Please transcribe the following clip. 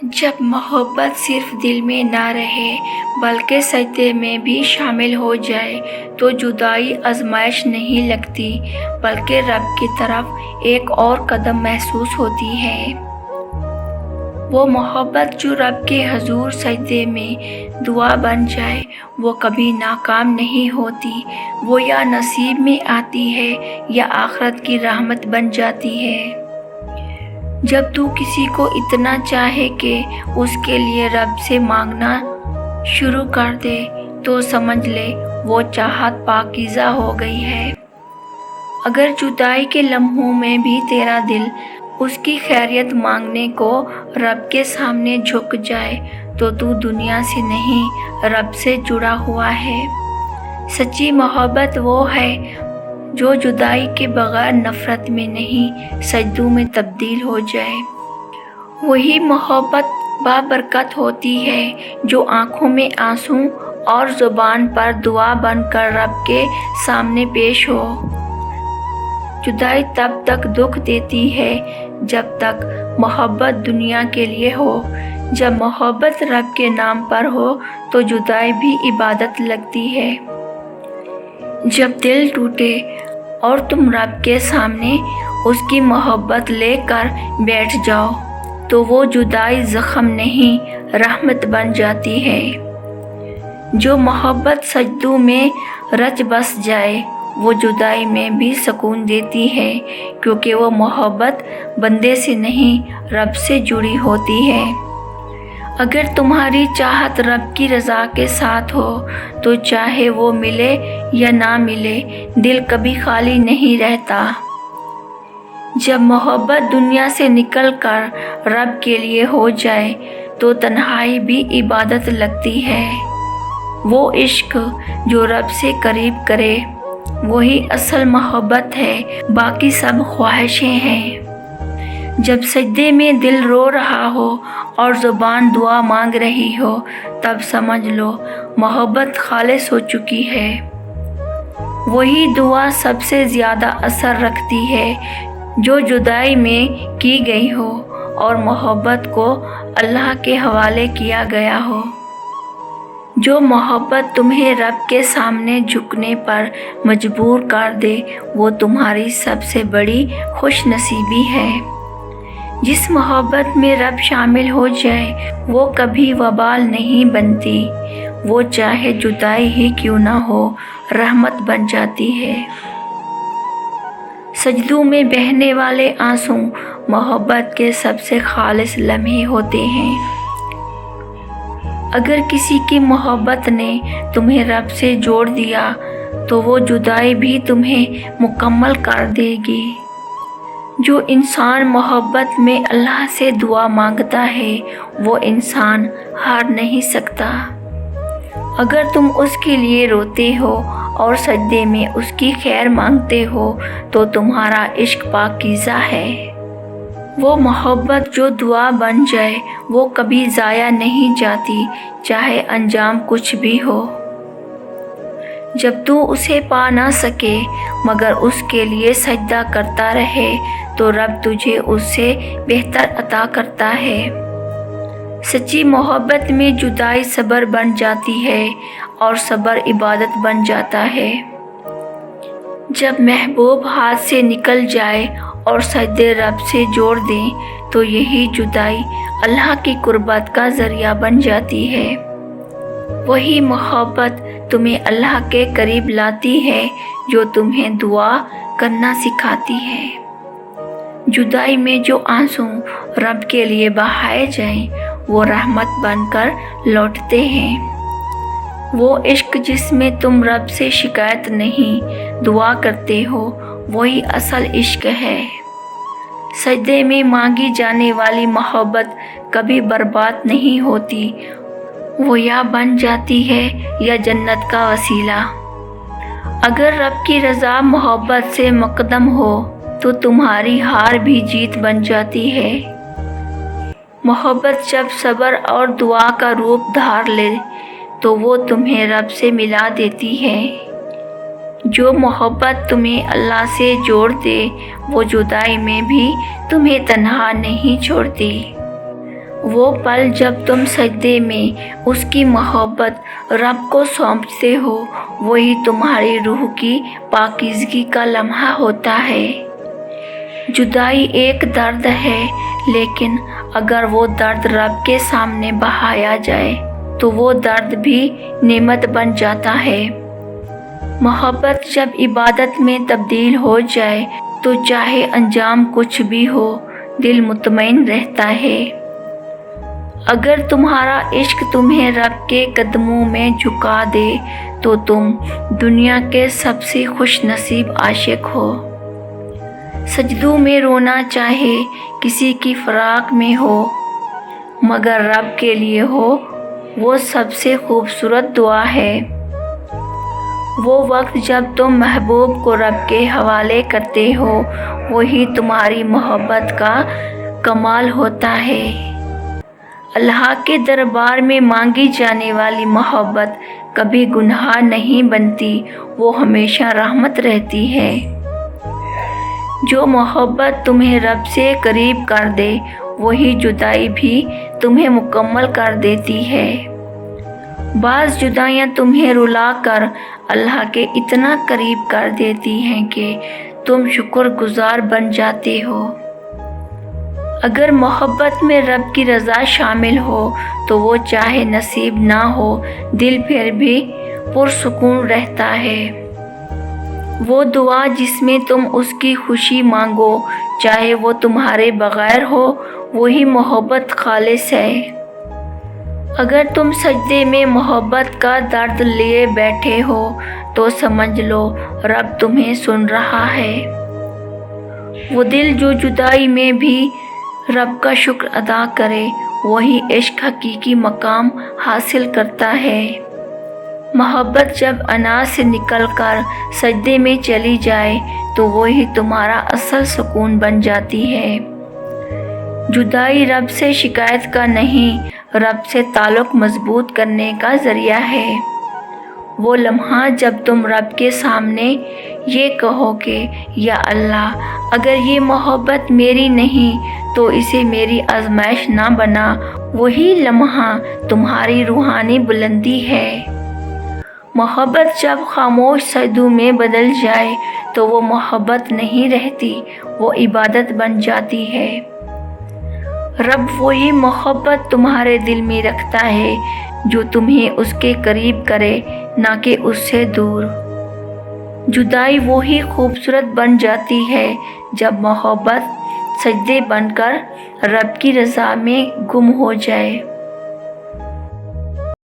جب محبت صرف دل میں نہ رہے بلکہ سجدے میں بھی شامل ہو جائے تو جدائی آزمائش نہیں لگتی بلکہ رب کی طرف ایک اور قدم محسوس ہوتی ہے۔ وہ محبت جو رب کے حضور سجدے میں دعا بن جائے وہ کبھی ناکام نہیں ہوتی، وہ یا نصیب میں آتی ہے یا آخرت کی رحمت بن جاتی ہے۔ جب تو کسی کو اتنا چاہے کہ اس کے لیے رب سے مانگنا شروع کر دے تو سمجھ لے وہ چاہت پاکیزہ ہو گئی ہے۔ اگر جدائی کے لمحوں میں بھی تیرا دل اس کی خیریت مانگنے کو رب کے سامنے جھک جائے تو دنیا سے نہیں رب سے جڑا ہوا ہے۔ سچی محبت وہ ہے جو جدائی کے بغیر نفرت میں نہیں سجدوں میں تبدیل ہو جائے۔ وہی محبت بابرکت ہوتی ہے جو آنکھوں میں آنسو اور زبان پر دعا بن کر رب کے سامنے پیش ہو۔ جدائی تب تک دکھ دیتی ہے جب تک محبت دنیا کے لیے ہو۔ جب محبت رب کے نام پر ہو تو جدائی بھی عبادت لگتی ہے۔ جب دل ٹوٹے اور تم رب کے سامنے اس کی محبت لے کر بیٹھ جاؤ تو وہ جدائی زخم نہیں رحمت بن جاتی ہے۔ جو محبت سجدوں میں رچ بس جائے وہ جدائی میں بھی سکون دیتی ہے کیونکہ وہ محبت بندے سے نہیں رب سے جڑی ہوتی ہے۔ اگر تمہاری چاہت رب کی رضا کے ساتھ ہو تو چاہے وہ ملے یا نہ ملے دل کبھی خالی نہیں رہتا۔ جب محبت دنیا سے نکل کر رب کے لیے ہو جائے تو تنہائی بھی عبادت لگتی ہے۔ وہ عشق جو رب سے قریب کرے وہی اصل محبت ہے، باقی سب خواہشیں ہیں۔ جب سجدے میں دل رو رہا ہو اور زبان دعا مانگ رہی ہو تب سمجھ لو محبت خالص ہو چکی ہے۔ وہی دعا سب سے زیادہ اثر رکھتی ہے جو جدائی میں کی گئی ہو اور محبت کو اللہ کے حوالے کیا گیا ہو۔ جو محبت تمہیں رب کے سامنے جھکنے پر مجبور کر دے وہ تمہاری سب سے بڑی خوش نصیبی ہے۔ جس محبت میں رب شامل ہو جائے وہ کبھی وبال نہیں بنتی، وہ چاہے جدائی ہی کیوں نہ ہو رحمت بن جاتی ہے۔ سجدوں میں بہنے والے آنسو محبت کے سب سے خالص لمحے ہوتے ہیں۔ اگر کسی کی محبت نے تمہیں رب سے جوڑ دیا تو وہ جدائی بھی تمہیں مکمل کر دے گی۔ جو انسان محبت میں اللہ سے دعا مانگتا ہے وہ انسان ہار نہیں سکتا۔ اگر تم اس کے لیے روتے ہو اور سجدے میں اس کی خیر مانگتے ہو تو تمہارا عشق پاکیزہ ہے۔ وہ محبت جو دعا بن جائے وہ کبھی ضائع نہیں جاتی چاہے انجام کچھ بھی ہو۔ جب تو اسے پا نہ سکے مگر اس کے لیے سجدہ کرتا رہے تو رب تجھے اس سے بہتر عطا کرتا ہے۔ سچی محبت میں جدائی صبر بن جاتی ہے اور صبر عبادت بن جاتا ہے۔ جب محبوب ہاتھ سے نکل جائے اور سجدے رب سے جوڑ دیں تو یہی جدائی اللہ کی قربت کا ذریعہ بن جاتی ہے۔ وہی محبت تمہیں اللہ کے قریب لاتی ہے جو تمہیں دعا کرنا سکھاتی ہے۔ جدائی میں جو آنسو رب کے لیے بہائے جائیں وہ رحمت بن کر لوٹتے ہیں۔ وہ عشق جس میں تم رب سے شکایت نہیں دعا کرتے ہو وہی اصل عشق ہے۔ سجدے میں مانگی جانے والی محبت کبھی برباد نہیں ہوتی، وہ یا بن جاتی ہے یا جنت کا وسیلہ۔ اگر رب کی رضا محبت سے مقدم ہو تو تمہاری ہار بھی جیت بن جاتی ہے۔ محبت جب صبر اور دعا کا روپ دھار لے تو وہ تمہیں رب سے ملا دیتی ہے۔ جو محبت تمہیں اللہ سے جوڑ دے وہ جدائی میں بھی تمہیں تنہا نہیں چھوڑتی۔ وہ پل جب تم سجدے میں اس کی محبت رب کو سونپتے ہو، وہی تمہاری روح کی پاکیزگی کا لمحہ ہوتا ہے۔ جدائی ایک درد ہے، لیکن اگر وہ درد رب کے سامنے بہایا جائے تو وہ درد بھی نعمت بن جاتا ہے۔ محبت جب عبادت میں تبدیل ہو جائے تو چاہے انجام کچھ بھی ہو، دل مطمئن رہتا ہے۔ اگر تمہارا عشق تمہیں رب کے قدموں میں جھکا دے تو تم دنیا کے سب سے خوش نصیب عاشق ہو۔ سجدوں میں رونا چاہے کسی کی فراق میں ہو، مگر رب کے لیے ہو، وہ سب سے خوبصورت دعا ہے۔ وہ وقت جب تم محبوب کو رب کے حوالے کرتے ہو، وہی تمہاری محبت کا کمال ہوتا ہے۔ اللہ کے دربار میں مانگی جانے والی محبت کبھی گناہ نہیں بنتی، وہ ہمیشہ رحمت رہتی ہے۔ جو محبت تمہیں رب سے قریب کر دے، وہی جدائی بھی تمہیں مکمل کر دیتی ہے۔ بعض جدائیاں تمہیں رلا کر اللہ کے اتنا قریب کر دیتی ہیں کہ تم شکر گزار بن جاتے ہو۔ اگر محبت میں رب کی رضا شامل ہو تو وہ چاہے نصیب نہ ہو، دل پھر بھی پرسکون رہتا ہے۔ وہ دعا جس میں تم اس کی خوشی مانگو، چاہے وہ تمہارے بغیر ہو، وہی محبت خالص ہے۔ اگر تم سجدے میں محبت کا درد لیے بیٹھے ہو تو سمجھ لو رب تمہیں سن رہا ہے۔ وہ دل جو جدائی میں بھی رب کا شکر ادا کرے، وہی عشق حقیقی مقام حاصل کرتا ہے۔ محبت جب انا سے نکل کر سجدے میں چلی جائے تو وہی تمہارا اصل سکون بن جاتی ہے۔ جدائی رب سے شکایت کا نہیں، رب سے تعلق مضبوط کرنے کا ذریعہ ہے۔ وہ لمحہ جب تم رب کے سامنے یہ کہو کہ یا اللہ، اگر یہ محبت میری نہیں تو اسے میری آزمائش نہ بنا، وہی لمحہ تمہاری روحانی بلندی ہے۔ محبت جب خاموش سجدوں میں بدل جائے تو وہ محبت نہیں رہتی، وہ عبادت بن جاتی ہے۔ رب وہی محبت تمہارے دل میں رکھتا ہے جو تمہیں اس کے قریب کرے، نہ کہ اس سے دور۔ جدائی وہی خوبصورت بن جاتی ہے جب محبت سجدے بن کر رب کی رضا میں گم ہو جائے۔